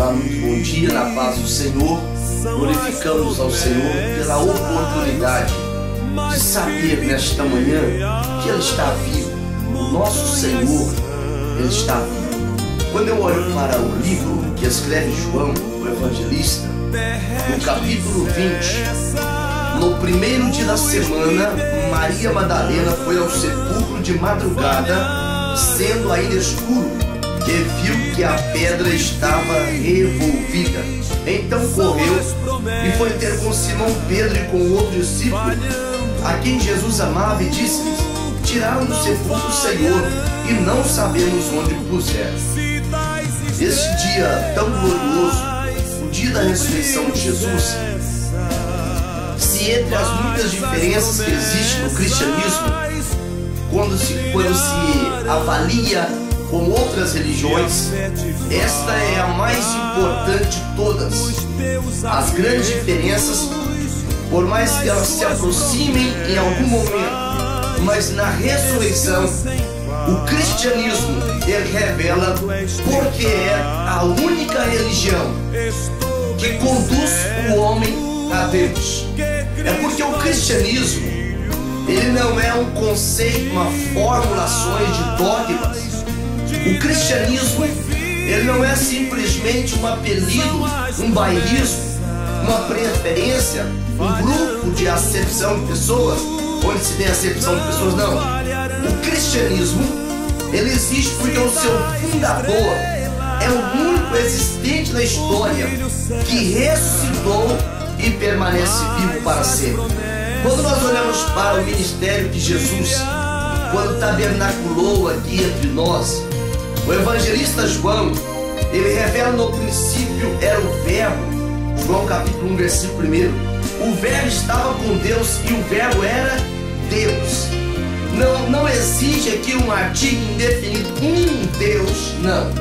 Olá, muito bom dia, na paz do Senhor. Glorificamos ao Senhor pela oportunidade de saber nesta manhã que Ele está vivo. O nosso Senhor, Ele está vivo. Quando eu olho para o livro que escreve João, o evangelista, no capítulo 20, no primeiro dia da semana, Maria Madalena foi ao sepulcro de madrugada, sendo ainda escuro, e viu que a pedra estava revolvida. Então correu e foi ter com Simão Pedro e com outro discípulo, a quem Jesus amava, e disse-lhes: tiraram do sepulcro o Senhor, e não sabemos onde o puseram. Este dia tão glorioso, o dia da ressurreição de Jesus, se entre as muitas diferenças que existem no cristianismo, quando se avalia com outras religiões, esta é a mais importante de todas. As grandes diferenças, por mais que elas se aproximem em algum momento, mas na ressurreição, o cristianismo, ele revela porque é a única religião que conduz o homem a Deus. É porque o cristianismo, ele não é um conceito, uma formulações de dogmas. O cristianismo, ele não é simplesmente um apelido, um bairrismo, uma preferência, um grupo de acepção de pessoas, onde se tem acepção de pessoas, não. O cristianismo, ele existe porque o seu fundador é o único existente na história que ressuscitou e permanece vivo para sempre. Quando nós olhamos para o ministério de Jesus, quando tabernaculou aqui entre nós, o evangelista João, ele revela: no princípio era o Verbo. João capítulo 1, versículo 1. O Verbo estava com Deus e o Verbo era Deus. Não existe aqui um artigo indefinido, Deus, não.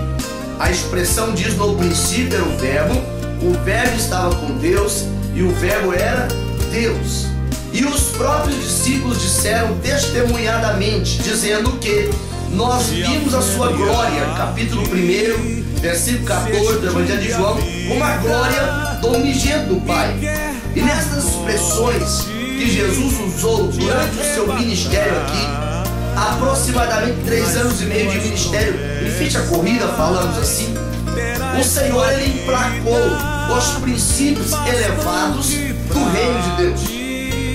A expressão diz: no princípio era o Verbo estava com Deus e o Verbo era Deus. E os próprios discípulos disseram testemunhadamente, dizendo que nós vimos a sua glória, capítulo 1, versículo 14 do Evangelho de João, como a glória do unigênito do Pai. E nessas expressões que Jesus usou durante o seu ministério aqui, aproximadamente 3 anos e meio de ministério, em ficha corrida, falamos assim, o Senhor, ele emplacou os princípios elevados do reino de Deus.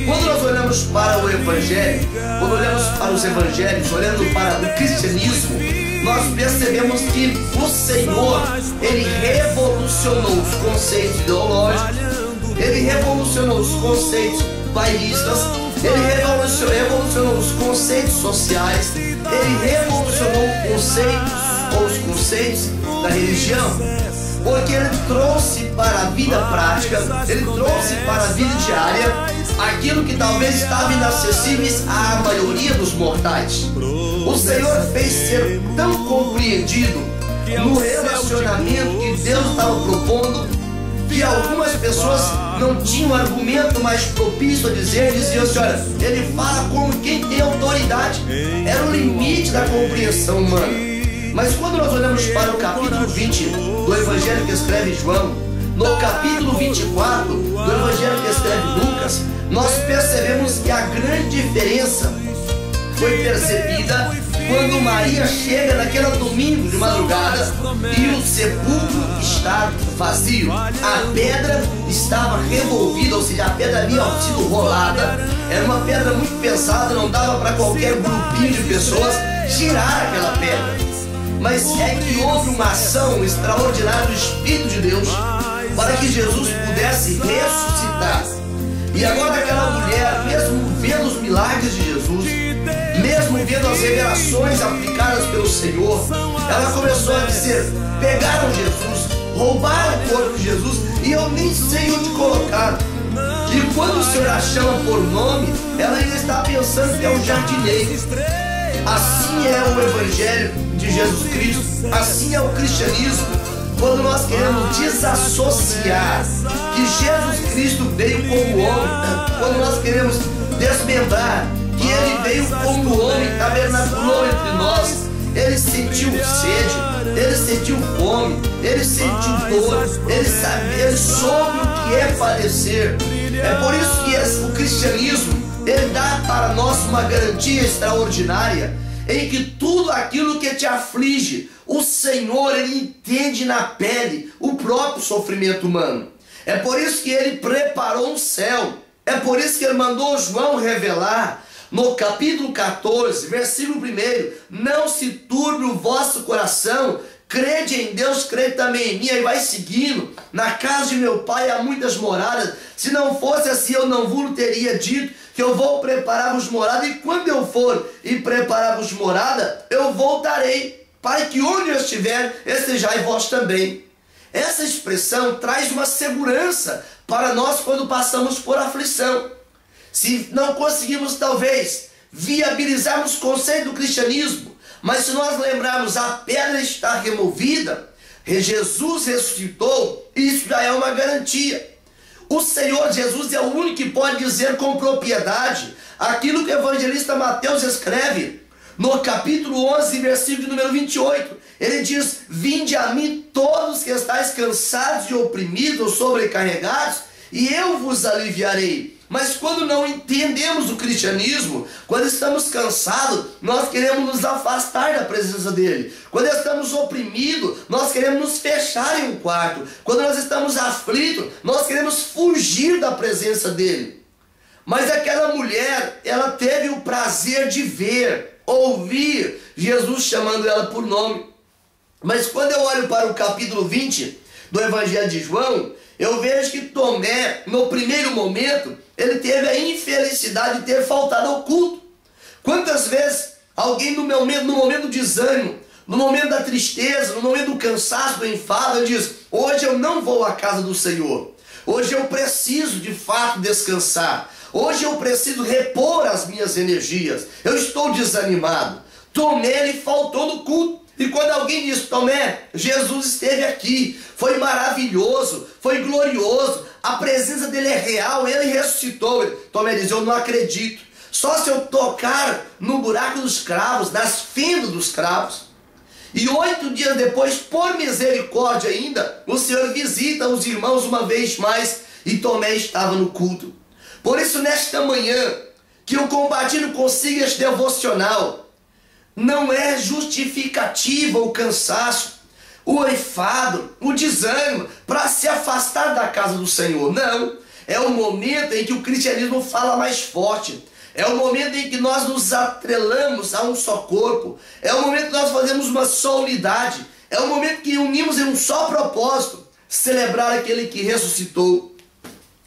Quando nós olhamos para o Evangelho, quando olhamos para os Evangelhos, olhando para o cristianismo, nós percebemos que o Senhor, ele revolucionou os conceitos ideológicos, ele revolucionou os conceitos bailistas, ele revolucionou os conceitos sociais, ele revolucionou os conceitos da religião, porque ele trouxe para a vida prática, ele trouxe para a vida diária aquilo que talvez estava inacessíveis à maioria dos mortais. O Senhor fez ser tão compreendido no relacionamento que Deus estava propondo, que algumas pessoas não tinham argumento mais propício a dizer, diziam assim: olha, ele fala como quem tem autoridade. Era o limite da compreensão humana. Mas quando nós olhamos para o capítulo 20 do Evangelho que escreve João, no capítulo 24 do Evangelho que escreve Lucas, nós percebemos que a grande diferença foi percebida quando Maria chega naquele domingo de madrugada e o sepulcro está vazio. A pedra estava revolvida, ou seja, a pedra havia sido rolada. Era uma pedra muito pesada, não dava para qualquer grupinho de pessoas tirar aquela pedra. Mas é que houve uma ação extraordinária do Espírito de Deus para que Jesus pudesse ressuscitar. E agora aquela mulher, mesmo vendo os milagres de Jesus, mesmo vendo as revelações aplicadas pelo Senhor, ela começou a dizer: pegaram Jesus, roubaram o corpo de Jesus e eu nem sei onde colocar. E quando o Senhor a chama por nome, ela ainda está pensando que é o jardineiro. Assim é o Evangelho de Jesus Cristo, assim é o cristianismo. Quando nós queremos desassociar que Jesus Cristo veio como homem, quando nós queremos desmembrar que ele veio como homem, tabernaculou entre nós, ele sentiu sede, ele sentiu fome, ele sentiu dor, ele soube o que é padecer. É por isso que o cristianismo, ele dá para nós uma garantia extraordinária, em que tudo aquilo que te aflige, o Senhor, ele entende na pele o próprio sofrimento humano. É por isso que ele preparou um céu. É por isso que ele mandou João revelar no capítulo 14, versículo 1: não se turbe o vosso coração, crede em Deus, crede também em mim. Aí vai seguindo: na casa de meu pai há muitas moradas, se não fosse assim eu não vos teria dito que eu vou preparar-vos morada, e quando eu for e preparar-vos morada, eu voltarei, para que onde eu estiver, estejais vós também. Essa expressão traz uma segurança para nós quando passamos por aflição. Se não conseguimos talvez viabilizarmos o conceito do cristianismo, mas se nós lembrarmos a pedra está removida, Jesus ressuscitou, isso já é uma garantia. O Senhor Jesus é o único que pode dizer com propriedade aquilo que o evangelista Mateus escreve no capítulo 11, versículo número 28. Ele diz: vinde a mim todos que estáis cansados e oprimidos, sobrecarregados, e eu vos aliviarei. Mas quando não entendemos o cristianismo, quando estamos cansados, nós queremos nos afastar da presença dele. Quando estamos oprimidos, nós queremos nos fechar em um quarto. Quando nós estamos aflitos, nós queremos fugir da presença dele. Mas aquela mulher, ela teve o prazer de ver, ouvir Jesus chamando ela por nome. Mas quando eu olho para o capítulo 20 do Evangelho de João, eu vejo que Tomé, no primeiro momento, ele teve a infelicidade de ter faltado ao culto. Quantas vezes alguém no momento do desânimo, no momento da tristeza, no momento do cansaço, do enfado, diz: hoje eu não vou à casa do Senhor, hoje eu preciso de fato descansar, hoje eu preciso repor as minhas energias, eu estou desanimado. Tomé, ele faltou no culto. E quando alguém diz: Tomé, Jesus esteve aqui, foi maravilhoso, foi glorioso, a presença dele é real, ele ressuscitou. Tomé diz: eu não acredito, só se eu tocar no buraco dos cravos, nas fendas dos cravos. E 8 dias depois, por misericórdia ainda, o Senhor visita os irmãos uma vez mais, e Tomé estava no culto. Por isso, nesta manhã, que eu compartilho consigo este devocional, não é justificativa o cansaço, o enfado, o desânimo para se afastar da casa do Senhor. Não, é o momento em que o cristianismo fala mais forte. É o momento em que nós nos atrelamos a um só corpo. É o momento que nós fazemos uma só unidade. É o momento que unimos em um só propósito: celebrar aquele que ressuscitou.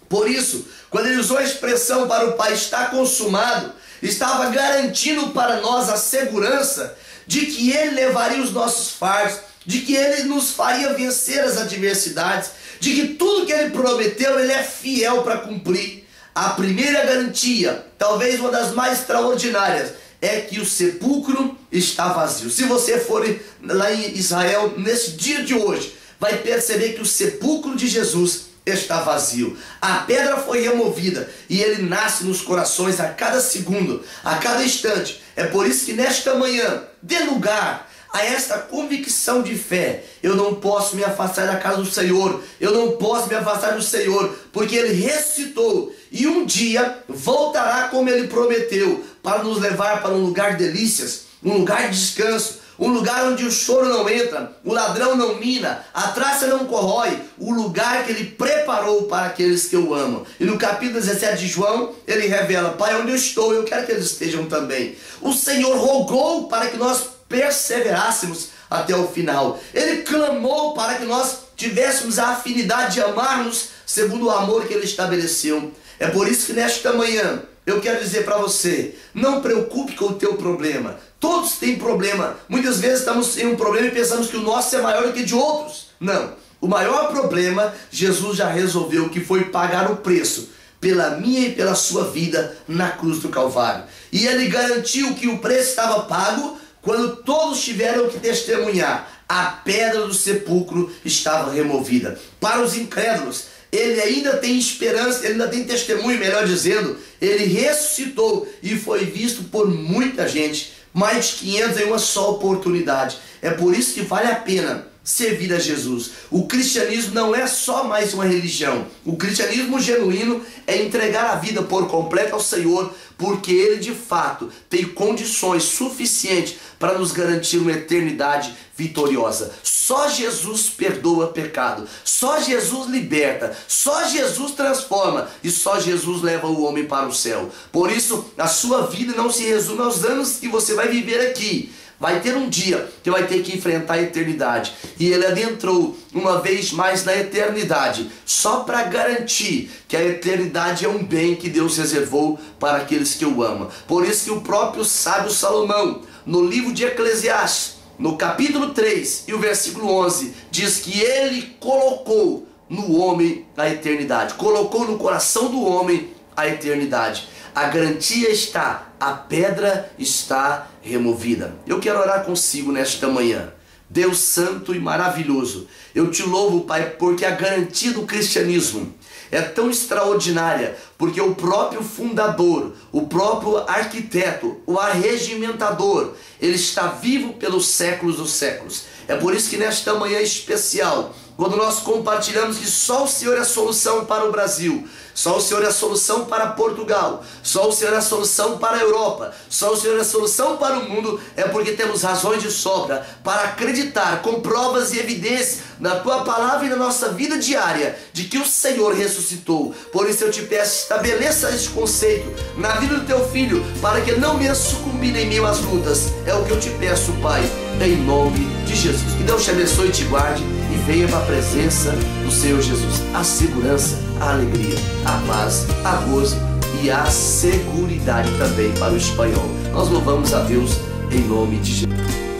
Por isso, quando ele usou a expressão para o Pai está consumado, estava garantindo para nós a segurança de que ele levaria os nossos fardos, de que ele nos faria vencer as adversidades, de que tudo que ele prometeu, ele é fiel para cumprir. A primeira garantia, talvez uma das mais extraordinárias, é que o sepulcro está vazio. Se você for lá em Israel, nesse dia de hoje, vai perceber que o sepulcro de Jesus está vazio. A pedra foi removida e ele nasce nos corações a cada segundo, a cada instante. É por isso que nesta manhã, dê lugar a esta convicção de fé. Eu não posso me afastar da casa do Senhor, eu não posso me afastar do Senhor, porque ele ressuscitou e um dia voltará como ele prometeu, para nos levar para um lugar de delícias, um lugar de descanso, um lugar onde o choro não entra, o ladrão não mina, a traça não corrói, o lugar que ele preparou para aqueles que o amam. E no capítulo 17 de João, ele revela: Pai, onde eu estou, eu quero que eles estejam também. O Senhor rogou para que nós perseverássemos até o final. Ele clamou para que nós tivéssemos a afinidade de amarmos segundo o amor que ele estabeleceu. É por isso que nesta manhã eu quero dizer para você: não preocupe com o teu problema. Todos têm problema. Muitas vezes estamos em um problema e pensamos que o nosso é maior do que de outros. Não. O maior problema, Jesus já resolveu, que foi pagar o preço pela minha e pela sua vida na cruz do Calvário. E ele garantiu que o preço estava pago quando todos tiveram que testemunhar. A pedra do sepulcro estava removida. Para os incrédulos, ele ainda tem esperança, ele ainda tem testemunho, melhor dizendo, ele ressuscitou e foi visto por muita gente, Mais de 500 em uma só oportunidade. É por isso que vale a pena servir a Jesus. O cristianismo não é só mais uma religião. O cristianismo genuíno é entregar a vida por completo ao Senhor, porque Ele de fato tem condições suficientes para nos garantir uma eternidade vitoriosa. Só Jesus perdoa pecado, só Jesus liberta, só Jesus transforma e só Jesus leva o homem para o céu. Por isso, a sua vida não se resume aos anos que você vai viver aqui. Vai ter um dia que vai ter que enfrentar a eternidade. E ele adentrou uma vez mais na eternidade, só para garantir que a eternidade é um bem que Deus reservou para aqueles que o amam. Por isso que o próprio sábio Salomão, no livro de Eclesiastes, no capítulo 3 e o versículo 11, diz que ele colocou no homem a eternidade. Colocou no coração do homem a eternidade. A garantia está, a pedra está removida. Eu quero orar consigo nesta manhã. Deus santo e maravilhoso, eu te louvo, Pai, porque a garantia do cristianismo é tão extraordinária, porque o próprio fundador, o próprio arquiteto, o arregimentador, ele está vivo pelos séculos dos séculos. É por isso que nesta manhã especial, quando nós compartilhamos que só o Senhor é a solução para o Brasil, só o Senhor é a solução para Portugal, só o Senhor é a solução para a Europa, só o Senhor é a solução para o mundo, é porque temos razões de sobra para acreditar com provas e evidências na Tua palavra e na nossa vida diária de que o Senhor ressuscitou. Por isso eu te peço, estabeleça este conceito na vida do Teu Filho, para que ele não venha sucumbir em meio às lutas. É o que eu te peço, Pai, em nome de Jesus. Que Deus te abençoe e te guarde e venha para a presença do Senhor Jesus. A segurança, a alegria, a paz, a gozo e a seguridade também para o espanhol. Nós louvamos a Deus em nome de Jesus.